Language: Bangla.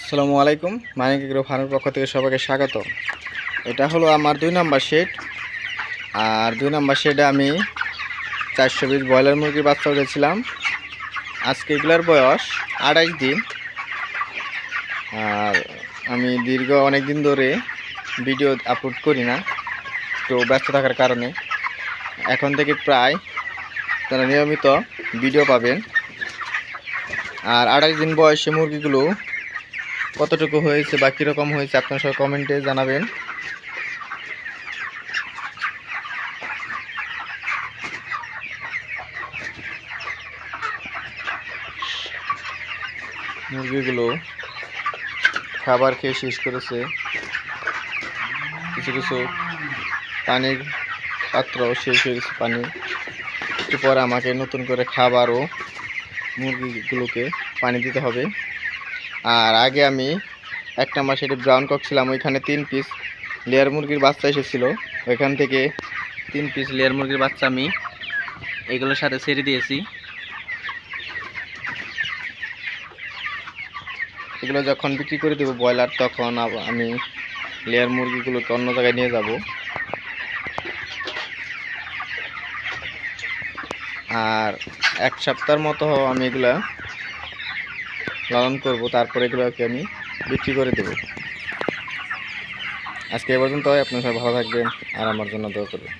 আসসালামু আলাইকুম। মানিক এগ্রো ফার্মের পক্ষ থেকে সবাইকে স্বাগত। এটা হলো আমার 2 নম্বর শেড। আর 2 নম্বর শেডে আমি 420 ব্রয়লার মুরগির বাচ্চা উঠেছিলাম। আজকে এগুলার বয়স 28 দিন। আর আমি দীর্ঘ অনেক দিন ধরে ভিডিও আপলোড করি না, তো ব্যস্ত থাকার কারণে। এখন থেকে প্রায় তারা নিয়মিত ভিডিও পাবেন। আর 28 দিন বয়সে মুরগিগুলো কতটুকু হয়েছে বা কীরকম হয়েছে আপনার সব কমেন্টে জানাবেন। মুরগিগুলো খাবার খেয়ে শেষ করেছে, কিছু কিছু পানির পাত্রও শেষ হয়ে গেছে পানি। একটু পরে আমাকে নতুন করে খাবার ও মুরগিগুলোকে পানি দিতে হবে। আর আগে আমি 1 নম্বর শেডে ব্রাউন কক ছিলাম, ওইখানে 3 পিস লেয়ার মুরগির বাচ্চা এসেছিল। ওইখান থেকে 3 পিস লেয়ার মুরগির বাচ্চা আমি এগুলোর সাথে ছেড়ে দিয়েছি। এগুলো যখন বিক্রি করে দেবো ব্রয়লার, তখন আমি লেয়ার মুরগিগুলোকে অন্য জায়গায় নিয়ে যাব। আর 1 সপ্তাহের মতো আমি এগুলা লালন করব, তারপরে এগুলোকে আমি বিক্রি করে দেব। আজকে এ পর্যন্ত। আপনারা সবাই ভালো থাকবেন আর আমার জন্য দোয়া করবেন।